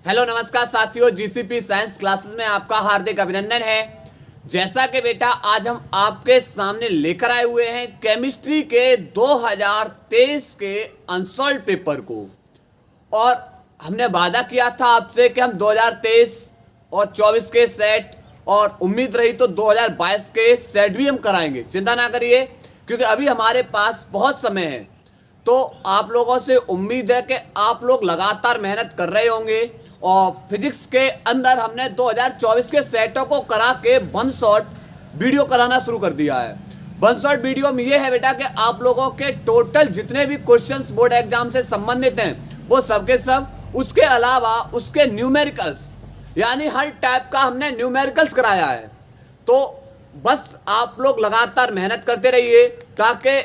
Hello नमस्कार साथियों, GCP science classes में आपका हार्दिक अभिनंदन है। जैसा कि बेटा आज हम आपके सामने लेकर आए हुए हैं केमिस्ट्री के 2023 के अनसॉल्व पेपर को, और हमने वादा किया था आपसे कि हम 2023 और 24 के सेट और उम्मीद रही तो 2022 के सेट भी हम कराएंगे। चिंता ना करिए क्योंकि अभी हमारे पास बहुत समय है। तो आप लोगों से उम्मीद है कि आप लोग लगातार मेहनत कर रहे होंगे और फिजिक्स के अंदर हमने 2024 के सेटों को करा के वन शॉट वीडियो कराना शुरू कर दिया है। वन शॉट वीडियो में ये है बेटा कि आप लोगों के टोटल जितने भी क्वेश्चंस बोर्ड एग्जाम से संबंधित हैं वो सब के सब, उसके अलावा उसके न्यूमेरिकल्स यानी हर टाइप का हमने न्यूमेरिकल्स कराया है। तो बस आप लोग लगातार मेहनत करते रहिए ताकि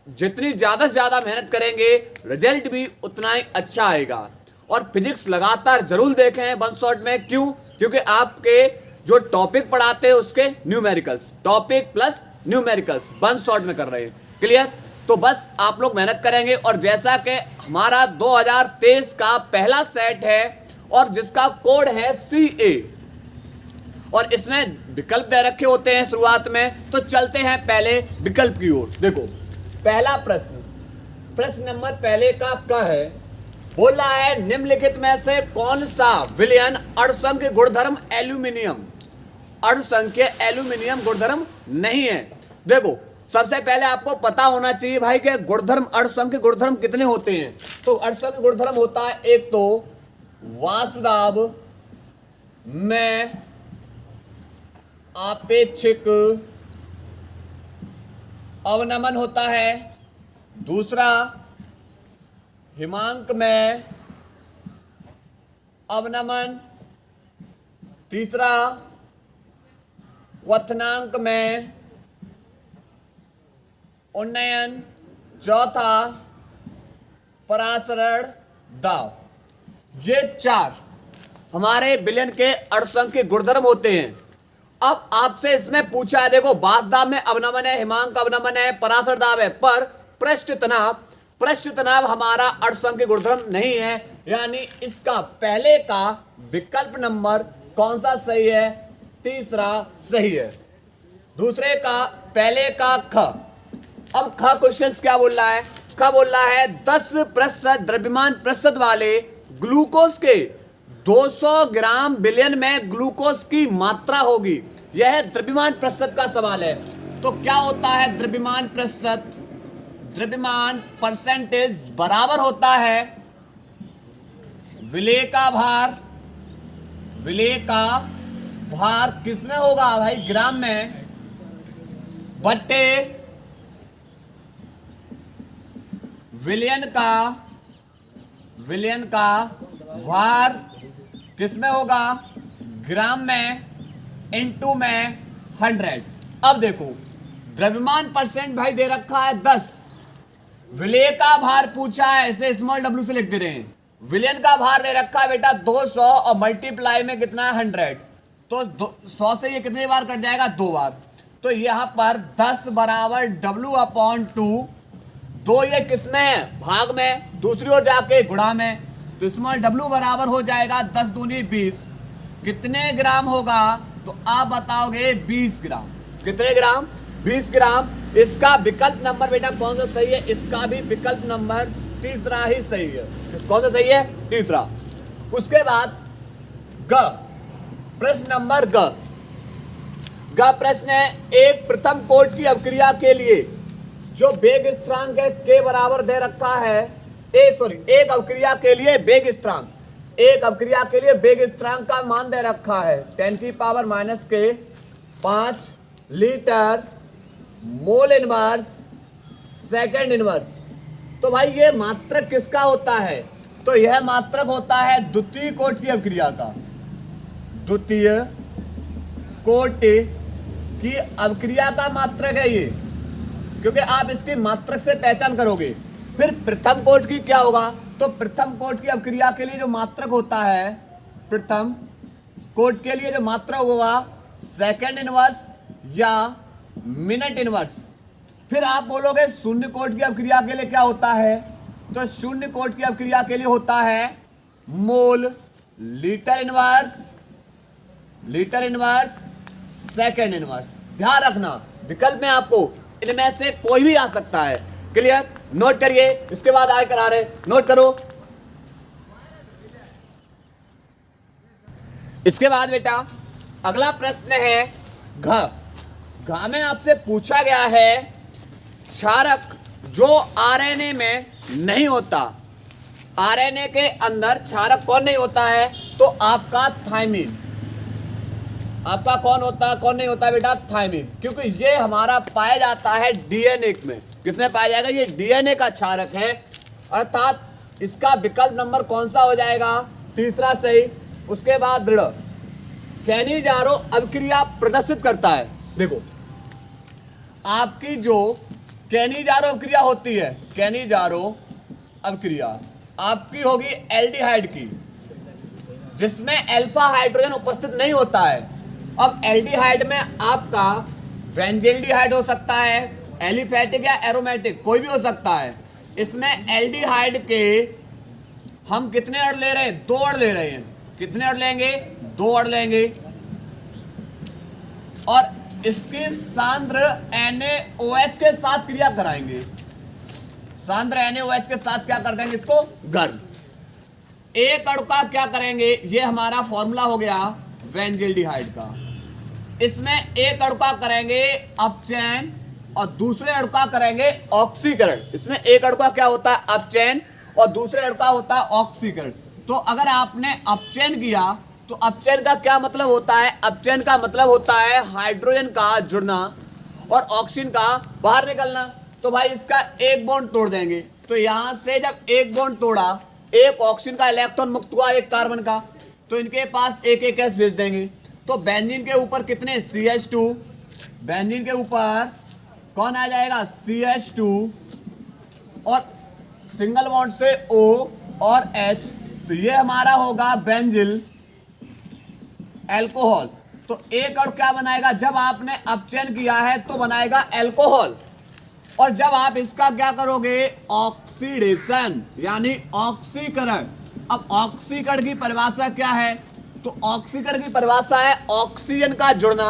जितनी ज़्यादा से ज़्यादा मेहनत करेंगे रिजल्ट भी उतना ही अच्छा आएगा। और फिजिक्स लगातार जरूर देखें वन शॉट में। क्यों? क्योंकि आपके जो टॉपिक पढ़ाते हैं उसके numericals, topic plus numericals one shot में कर रहे हैं। क्लियर? तो बस आप लोग मेहनत करेंगे। और जैसा कि हमारा 2023 का पहला सेट है और जिसका कोड है CA और इसमें विकल्प दे रखे होते हैं शुरुआत में, तो चलते हैं पहले विकल्प की ओर। देखो पहला प्रश्न नंबर पहले का क्या है, बोला है निम्नलिखित में से कौन सा विलयन अणुसंख्य गुणधर्म एल्यूमिनियम, अणुसंख्य एल्यूमिनियम गुणधर्म नहीं है। देखो सबसे पहले आपको पता होना चाहिए भाई कि गुणधर्म, अणुसंख्य गुणधर्म कितने होते हैं। तो अणुसंख्य गुणधर्म होता है एक तो वाष्प दाब में आपेक्षिक अवनमन होता है, दूसरा हिमांक में अवनमन, तीसरा क्वथनांक में उन्नयन, चौथा परासरण दाब। ये चार हमारे विलयन के अणुसंख्य गुणधर्म होते हैं। अब आपसे इसमें पूछा है, देखो वाष्प दाब में अवनमन है, हिमांक अवनमन है, परासरण दाब है, पर पृष्ठ तनाव हमारा अणुसंख्य गुणधर्म नहीं है। यानी इसका पहले का विकल्प नंबर कौन सा सही है? तीसरा सही है। दूसरे का पहले का ख। अब ख क्वेश्चंस क्या बोल रहा है? ख बोल रहा है 10% द्रव्यमान प्रतिशत वाले ग्लूकोज के 200 ग्राम विलयन में ग्लूकोज की मात्रा होगी। यह द्रव्यमान प्रतिशत का सवाल है। तो क्या होता है द्रव्यमान प्रतिशत? द्रव्यमान परसेंटेज बराबर होता है विलेय का भार। विलेय का भार किसमें होगा भाई? ग्राम में, बट्टे विलयन का भार किसमें होगा? ग्राम में, इनटू में 100। अब देखो द्रव्यमान परसेंट भाई दे रखा है 10, विलय का भार पूछा है, इसे स्मॉल w से लिख दे रहे हैं। विलयन का भार दे रखा है बेटा 200 और मल्टीप्लाई में कितना है 100। तो 100 से ये कितनी बार कट जाएगा? 2 बार। तो यहां पर 10 बराबर W/2। 2 ये किसमें है? भाग में, दूसरी ओर जाके गुणा में। तो स्मॉल w बराबर हो जाएगा 10 दूनी 20। कितने ग्राम होगा? तो आप बताओगे 20 ग्राम। कितने ग्राम? 20 ग्राम। इसका विकल्प नंबर बेटा कौन सा सही है? इसका भी विकल्प नंबर तीसरा ही सही है। कौन सा सही है? तीसरा। उसके बाद ग प्रश्न नंबर ग प्रश्न है एक प्रथम कोट की अवक्रिया के लिए जो वेग स्थिरांक है के बराबर दे रखा है। एक अवक्रिया के लिए वेग स्थिरांक, एक अवक्रिया के लिए वेग स्थिरांक का मान दे रखा है 10⁻⁻5 litre mole inverse second inverse. तो भाई ये मात्रक किसका होता है? तो यह मात्रक होता है द्वितीय कोट की अवक्रिया का। द्वितीय कोट की अवक्रिया का मात्रक है ये, क्योंकि आप इसकी मात्रक से पहचान करोगे। फिर प्रथम कोट की क्या होगा? तो प्रथम कोट की अवक्रिया के लिए जो मात्रक होता है, प्रथम कोट के लिए जो मात्रक होगा सेकंड इनवर्स या मिनट इनवर्स। फिर आप बोलोगे शून्य कोट की अवक्रिया के लिए क्या होता है? तो शून्य कोट की अवक्रिया के लिए होता है mole litre inverse second inverse. ध्यान रखना विकल्प में आपको इनमें से कोई भी आ सकता है। क्लियर, नोट करिए। इसके बाद आगे करा रहे, नोट करो। इसके बाद बेटा अगला प्रश्न है घ में आपसे पूछा गया है क्षारक जो आरएनए में नहीं होता। आरएनए के अंदर क्षारक कौन नहीं होता है? तो आपका थायमिन। आपका कौन नहीं होता बेटा? थायमिन, क्योंकि ये हमारा पाया जाता है डीएनए में। किसमें पाया जाएगा? ये डीएनए का क्षारक है, अर्थात इसका विकल्प नंबर कौन सा हो जाएगा? तीसरा सही। उसके बाद दृढ़ कैनिजारो अभिक्रिया प्रदर्शित करता है। देखो आपकी जो कैनिजारो अभिक्रिया होती है, कैनिजारो अभिक्रिया आपकी होगी एल्डिहाइड की, जिसमें अल्फा हाइड्रोजन उपस्थित नहीं होता है। अब एल्डिहाइड में आपका बेंजील्डिहाइड हो सकता है, एलिफैटिक या एरोमेटिक कोई भी हो सकता है। इसमें एल्डिहाइड के हम कितने अण ले रहे हैं? 2 अण ले रहे हैं। कितने अण लेंगे? 2 अण लेंगे। और इसकी सांद्र NaOH के साथ क्रिया कराएंगे। सांद्र NaOH के साथ क्या कर देंगे? इसको गर्म। एक अणु का क्या करेंगे? ये हमारा फॉर्मूला हो गया बेंजील्डिहाइड का। इसमें एक अणु का करेंगे अपचयन और दूसरे अणु का करेंगे ऑक्सीकरण। इसमें एक अणु का क्या होता है? अपचयन, और दूसरे अणु का होता है ऑक्सीकरण। तो अगर आपने अपचयन किया तो अपचयन का क्या मतलब होता है? अपचयन का मतलब होता है हाइड्रोजन का जुड़ना और ऑक्सीजन का बाहर निकलना। तो भाई इसका एक बॉन्ड तोड़ देंगे। तो यहां से जब एक बॉन्ड तोड़ा, एक ऑक्सीजन का इलेक्ट्रॉन मुक्त हुआ एक कार्बन का, तो इनके पास एक एक गैस भेज देंगे। तो बेंजीन के ऊपर कितने? CH2। बेंजीन के ऊपर कौन आ जाएगा? CH2 और सिंगल बॉन्ड से O और H। तो ये हमारा होगा बेंजिल एल्कोहल। तो एक अणु क्या बनाएगा? जब आपने अपचयन किया है तो बनाएगा एल्कोहल, और जब आप इसका क्या करोगे? ऑक्सीडेशन यानी ऑक्सीकरण। अब ऑक्सीकरण की परिभाषा क्या है? तो ऑक्सीकरण की परिभाषा है ऑक्सीजन का जुड़ना,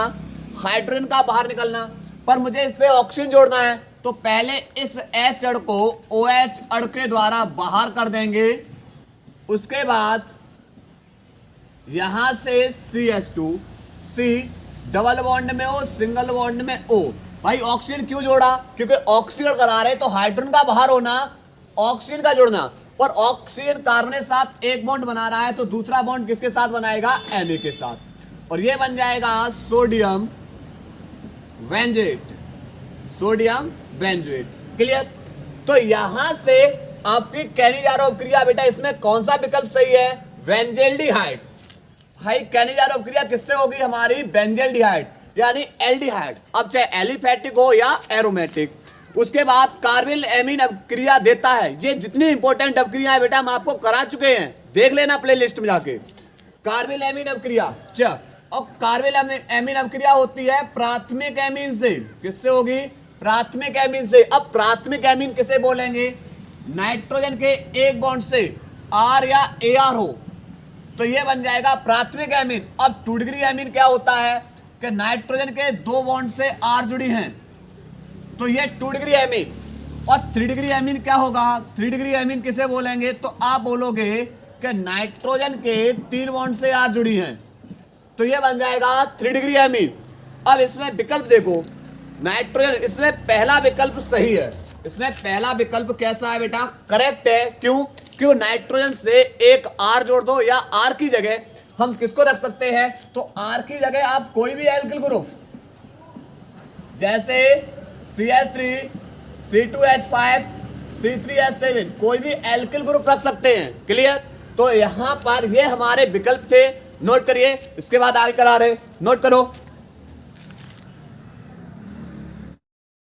हाइड्रोजन का बाहर निकलना। पर मुझे इस पे ऑक्सीजन जोड़ना है, तो पहले इस H अणु को OH अणु के द्वारा बाहर कर देंगे। उसके बाद यहां से CH2, C डबल बॉन्ड में O, सिंगल बॉन्ड में O। भाई ऑक्सीजन क्यों जोड़ा? क्योंकि ऑक्सीजन करा रहे, तो हाइड्रोजन का बाहर होना, ऑक्सीजन का जुड़ना। पर ऑक्सीजन कार्बन के साथ एक बॉन्ड बना रहा है, तो दूसरा बॉन्ड किसके साथ बनाएगा? Na के साथ, और ये बन जाएगा sodium benzoate. Sodium benzoate. Clear? तो यहां से आपकी कैनिजारो अभिक्रिया बेटा, इसमें कौन सा विकल्प सही है? बेंजील्डिहाइड। भाई कैनिजारो अभिक्रिया किससे होगी? हमारी बेंजील्डिहाइड यानी एल्डिहाइड, अब चाहे एलिफैटिक हो या एरोमेटिक। उसके बाद कार्बिल एमीन अभिक्रिया देता है। ये जितनी इंपॉर्टेंट अभिक्रिया है बेटा हम आपको करा चुके हैं, देख लेना प्ले लिस्ट में जाके। कार्बिल एमीन अभिक्रिया और कार्बिल एमीन अभिक्रिया होती है प्राथमिक एमीन से। किससे होगी? प्राथमिक एमीन से। अब प्राथमिक एमीन किसे बोलेंगे? नाइट्रोजन के एक बॉन्ड से R या AR हो, तो ये बन जाएगा प्राथमिक एमीन। अब 2 डिग्री एमीन क्या होता है? कि नाइट्रोजन के 2 बॉन्ड से R जुड़ी हैं, तो ये 2 डिग्री एमीन। और 3 डिग्री एमीन क्या होगा? 3 डिग्री एमीन किसे बोलेंगे? तो आप बोलोगे कि नाइट्रोजन के 3 बॉन्ड से R जुड़ी हैं, तो ये बन जाएगा 3 डिग्री एमीन। अब इसमें विकल्प देखो, नाइट्रोजन, इसमें पहला विकल्प सही है। इसमें पहला विकल्प कैसा है बेटा? करेक्ट है। क्यों? क्यों? नाइट्रोजन से एक R जोड़ दो, या R की जगह हम किसको रख सकते हैं? तो R की जगह आप कोई भी एल्किल ग्रुप, जैसे CH3, C2H5, C3H7, कोई भी एल्किल ग्रुप रख सकते हैं। क्लियर? तो यहां पर ये हमारे विकल्प थे, नोट करिए। इसके बाद आगे करा रहे, नोट करो।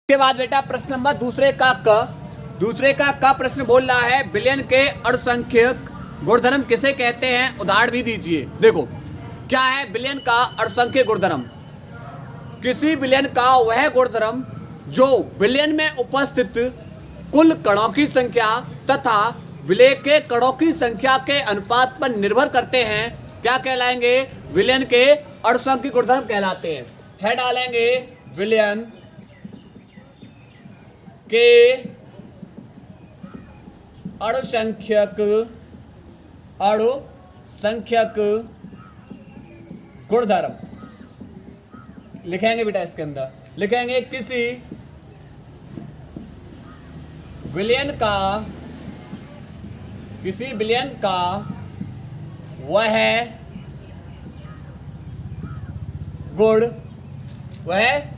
के बाद बेटा प्रश्न नंबर दूसरे का क प्रश्न बोल रहा है विलयन के अणुसंख्यक गुणधर्म किसे कहते हैं? उदाहरण भी दीजिए। देखो क्या है विलयन का अणुसंख्यक गुणधर्म? किसी विलयन का वह गुणधर्म जो विलयन में उपस्थित कुल कणों की संख्या तथा विलय के कणों की संख्या के अनुपात पर निर्भर करते हैं, क्या कहलाएंगे? विलयन के अणुसंख्यिक गुणधर्म कहलाते हैं। है डालेंगे विलयन के अणुसंख्यक गुणधर्म लिखेंगे बेटा, इसके अंदर लिखेंगे किसी विलयन का वह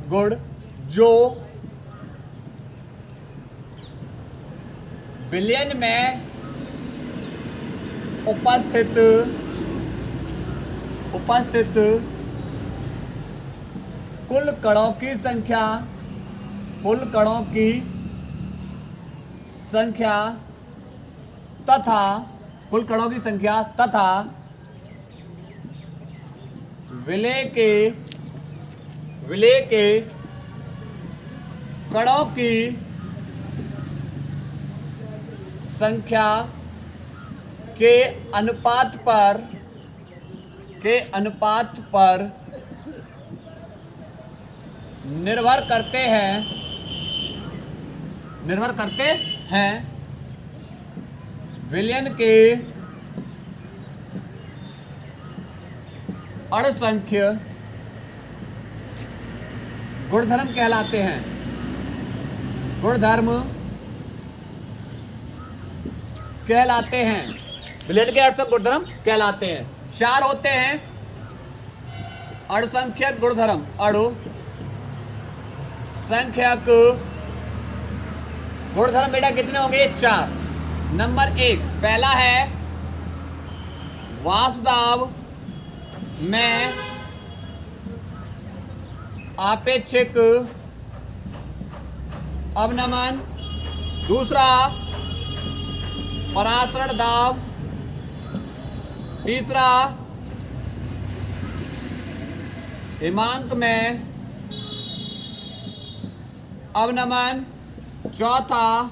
गुण जो विलयन में उपस्थित कुल कणों की संख्या तथा विलय के कणों की संख्या के अनुपात पर निर्भर करते हैं विलयन के अणुसंख्य गुणधर्म कहलाते हैं। विलयन के अणुसंख्यक गुणधर्म कहलाते हैं। 4 होते हैं अणुसंख्यक गुणधर्म। अणुसंख्यक गुणधर्म बेटा कितने होंगे? 4। नंबर 1 पहला है वाष्पदाब में आपेक्षिक अवनमन। दूसरा परासरण दाब। तीसरा हिमांक में अवनमन। चौथा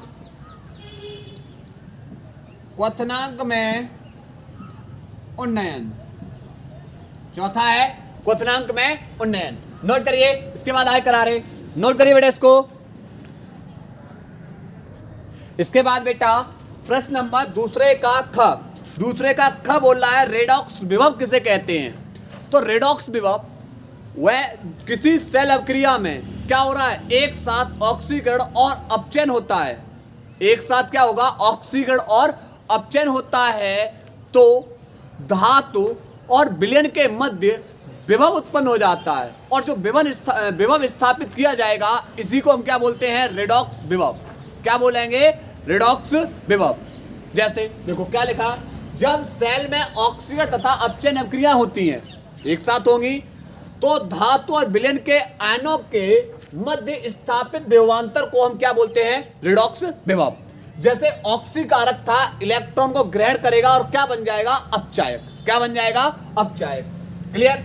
क्वथनांक में उन्नयन। चौथा है क्वथनांक में उन्नयन। नोट करिए, इसके बाद आए करारे। नोट करिए बेटा इसको। इसके बाद बेटा प्रश्न नंबर दूसरे का ख बोल रहा है रेडॉक्स विभव किसे कहते हैं? तो रेडॉक्स विभव वह किसी सेल अभिक्रिया में क्या हो रहा है? एक साथ ऑक्सीकरण और अपचयन होता है। एक साथ क्या होगा? ऑक्सीकरण और अपचयन होता है, तो धातु और विलयन के मध्य विभव उत्पन्न हो जाता है, और जो विभव स्थापित किया जाएगा इसी को हम क्या बोलते हैं? रेडॉक्स विभव। क्या बोलेंगे? रेडॉक्स विभव। जैसे देखो क्या लिखा, जब सेल में ऑक्सीकरण तथा अपचयन अभिक्रिया होती हैं, एक साथ होंगी, तो धातु और विलयन के आयनों के मध्य स्थापित विभवांतर को हम क्या बोलते हैं? रेडॉक्स विभव। जैसे ऑक्सीकारक था, इलेक्ट्रॉन को ग्रहण करेगा और क्या बन जाएगा? अपचायक। क्या बन जाएगा? अपचायक। क्लियर?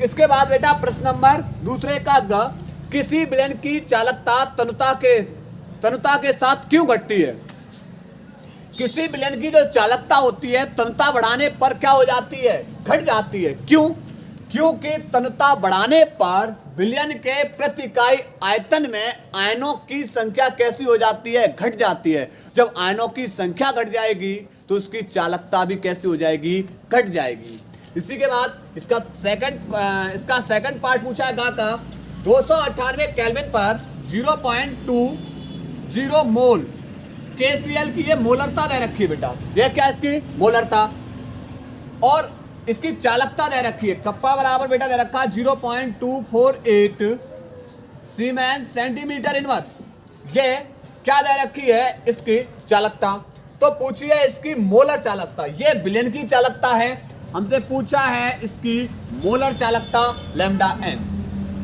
इसके बाद बेटा प्रश्न नंबर दूसरे का ग, किसी विलयन की चालकता तनुता के साथ क्यों घटती है? किसी विलयन की जो चालकता होती है तनुता बढ़ाने पर क्या हो जाती है? घट जाती है। क्यों? क्योंकि तनुता बढ़ाने पर विलयन के प्रति इकाई आयतन में आयनों की संख्या कैसी हो जाती है? घट जाती है। जब आयनों की संख्या घट जाएगी तो उसकी चालकता भी कैसी हो जाएगी? घट जाएगी। इसी के बाद इसका सेकंड पार्ट पूछा है गा का, 298 केल्विन पर 0.20 मोल KCl की ये मोलरता दे रखी है बेटा। ये क्या इसकी? मोलरता। और इसकी चालकता दे रखी है, कप्पा बराबर बेटा दे रखा 0.248 सीमेंस सेंटीमीटर इनवर्स। ये क्या दे रखी है? इसकी चालकता। तो पूछिए इसकी मोलर चालकता। ये विलयन की चालकता है, हमसे पूछा है इसकी मोलर चालकता लैम्डा m।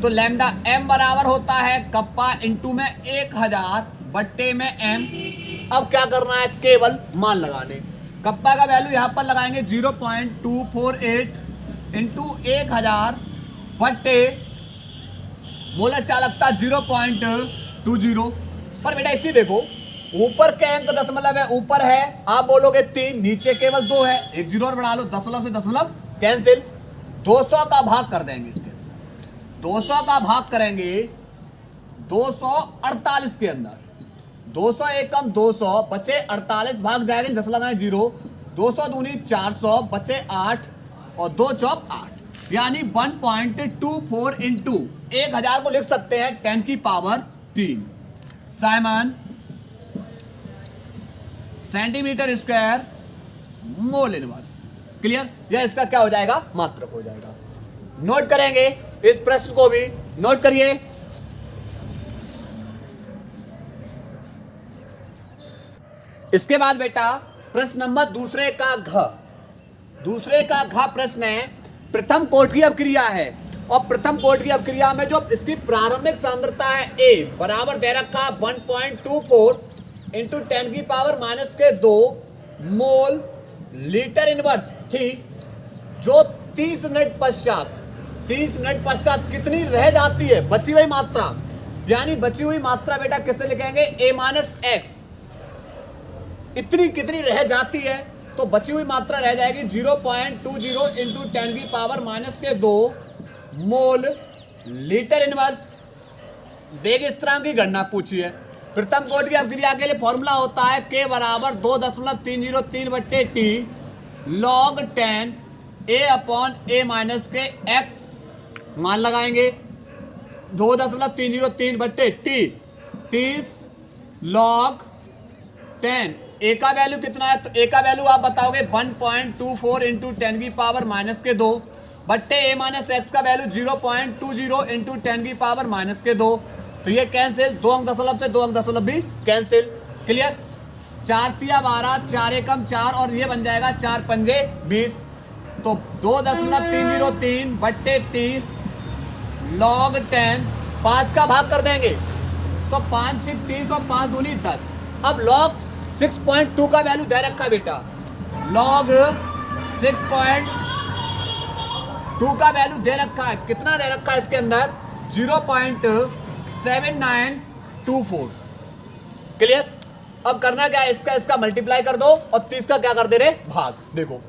तो लैम्डा m बराबर होता है कप्पा इंटू में 1000 बट्टे में m। अब क्या करना है? केवल मान लगाने। कप्पा का वैल्यू यहाँ पर लगाएंगे 0.248 इंटू 1000 बट्टे मोलर चालकता 0.20। पर बेटा एक चीज देखो, ऊपर के अंक दशमलव है, ऊपर है आप बोलोगे 3, नीचे केवल 2 है, एक जीरो और बढ़ा लो, दशमलव से दशमलव कैंसिल। 200 का भाग कर देंगे इसके अंदर, 200 का भाग करेंगे 248 के अंदर, 200 एकम 200 बचे 48, भाग जाएंगे दशमलव लगाए 0, 200 दूनी 400 बचे 8 और 2 चौक 8, यानी 1.24 इंटू 1000 को लिख सकते हैं 10 की power 3 Simon centimetre square mole inverse. Clear? यह इसका क्या हो जाएगा? मात्रक हो जाएगा। नोट करेंगे इस प्रश्न को भी, नोट करिए। इसके बाद बेटा प्रश्न नंबर दूसरे का घ प्रश्न है। प्रथम कोटि की अवक्रिया है और प्रथम कोटि की अवक्रिया में जो इसकी प्रारंभिक सांद्रता है A बराबर दे रखा 1.24 इंटू 10 की पावर -2 मोल लीटर इनवर्स थी, जो 30 मिनट पश्चात कितनी रह जाती है? बची हुई मात्रा, यानी बची हुई मात्रा बेटा किससे लिखेंगे? A-x। इतनी कितनी रह जाती है? तो बची हुई मात्रा रह जाएगी 0.20 इंटू 10 की पावर -2 मोल लीटर इनवर्स। वेग स्थिरांक की गणना पूछी है। प्रथम कोटि की अवक्रिया के लिए फॉर्मूला होता है K बराबर 2.303/T log 10 A/A - x। मान लगाएंगे 2.303/T 30 log 10। A का वैल्यू कितना है? तो A का वैल्यू आप बताओगे 1.24 इंटू 10 की पावर -2 बट्टे A-x का वैल्यू 0.20 इंटू 10 की पावर -2। तो ये कैंसिल, 2 अंक दशमलव से 2 अंक दशमलव भी कैंसिल। क्लियर? 4 तिया 12, 4 एकम 4 और ये बन जाएगा 4 पंजे 20। तो 2.303 बट्टे 30 log 10, 5 का भाग कर देंगे तो 5 6 30 और 5 दूनी 10। अब log 6.2 का वैल्यू दे रखा है बेटा, log 6.2 का वैल्यू दे रखा है। कितना दे रखा है इसके अंदर? 0.7924। क्लियर? अब करना क्या है? इसका मल्टीप्लाई कर दो और 30 का क्या कर दे रहे? भाग। देखो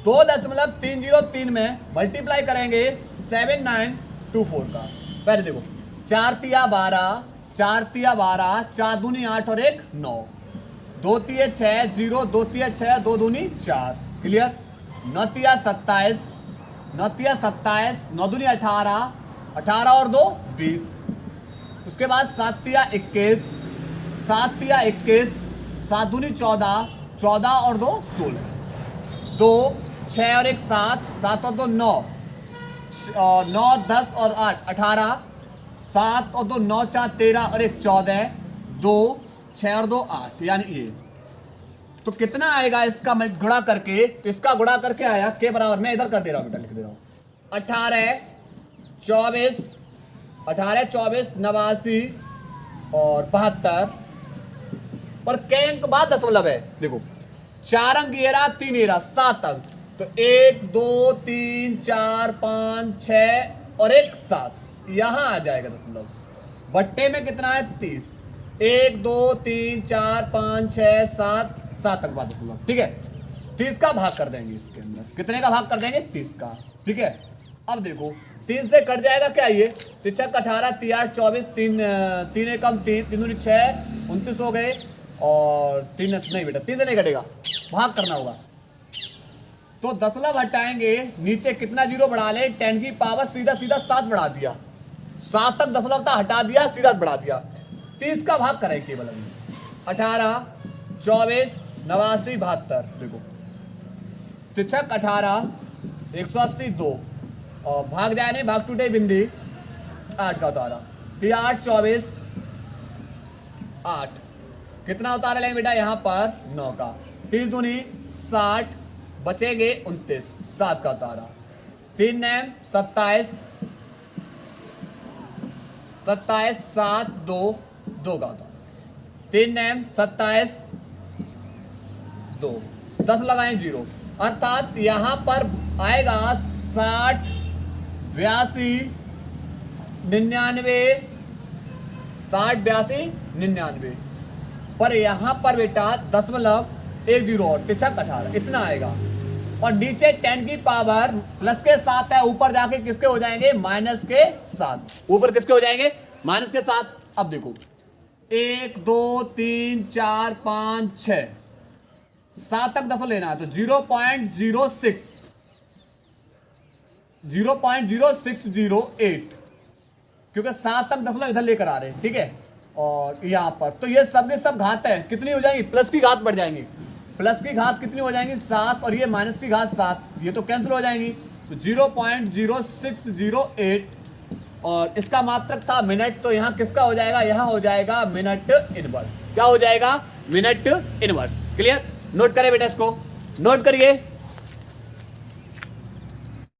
2.303 में मल्टीप्लाई करेंगे 7924 का। पहले देखो 4 तिया 12, 4 तिया 12, 4 दूनी 8 और 1 9, 2 तिया 6 0, 2 तिया 6, 2 दूनी 4। क्लियर? 9 तिया 27, 9 तिया 27, 9 दूनी 18, 18 और 2 20। उसके बाद 7 तिया 21, 7 तिया 21, 7 दूनी 14, 14 और 2 16, 2 6 और 1 7, 7 और 2 9, 9 10 और 8 18, 7 और 2 9 4 13 और 1 14, 2 6 और 2 8, यानी ये। तो कितना आएगा इसका मैं गुणा करके? तो इसका गुणा करके आया के बराबर, मैं इधर कर दे रहा हूं बेटा, लिख दे रहा हूं 18 24 89 और 72 पर के अंक बाद दशमलव है। देखो 4 अंक ये रहा, 3 ये रहा, 7 अंक। तो 1 2 3 4 5 6 और 1 7, यहां आ जाएगा दशमलव। बट्टे में कितना है? 30। 1 2 3 4 5 6 7, 7 तक बाद दशमलव। ठीक है? 30 का भाग कर देंगे इसके अंदर। कितने का भाग कर देंगे? 30 का। ठीक है? अब देखो 3 से कट जाएगा क्या? ये 3 18 3 8 24, 3 एकम 3, 3 दूनी 6 29 हो गए और 3 नहीं बेटा 3 से नहीं कटेगा, भाग करना होगा। तो दशमलव हटाएंगे, नीचे कितना जीरो बढ़ा ले? 10 की पावर सीधा 7 बढ़ा दिया, 7 तक दशमलव था हटा दिया, सीधा बढ़ा दिया। 30 का भाग करें केवल अभी 18 24 89 72। देखो 3 18 180 2 और भाग जाए नहीं, भाग टूटे बिंदी 8 का उतारा, 3 8 24 8, कितना उतारा लेंगे बेटा यहाँ पर? 9 का। 30 दूनी 60 बचेंगे 29, 7 का उतारा, 3 9 27 27 7 2 2 का उतारा, 3 9 27 2, 10 लगाएं 0, अर्थात यहां पर आएगा 60 82 99 60 82 99। पर यहाँ पर बेटा 10.10 और 3 18 इतना आएगा। और नीचे 10 की पावर प्लस के 7 है, ऊपर जाके किसके हो जाएंगे माइनस के 7, ऊपर किसके हो जाएंगे माइनस के 7। अब देखो 1 2 3 4 5 6 7 तक 10 लेना है तो 0.0608 क्योंकि 7 तक 10 इधर लेकर आ रहे हैं, ठीक है। और यहाँ पर तो ये सब के सब घात है, कितनी हो जाएंगी प्लस की घात बढ़ जाएंगी, प्लस की घात कितनी हो जाएंगी 7 और ये माइनस की घात 7, ये तो कैंसिल हो जाएंगी। तो 0.0608 और इसका मात्रक था मिनट, तो यहाँ किसका हो जाएगा, यहाँ हो जाएगा मिनट इनवर्स। क्या हो जाएगा मिनट इनवर्स। क्लियर, नोट करें बेटा, इसको नोट करिए।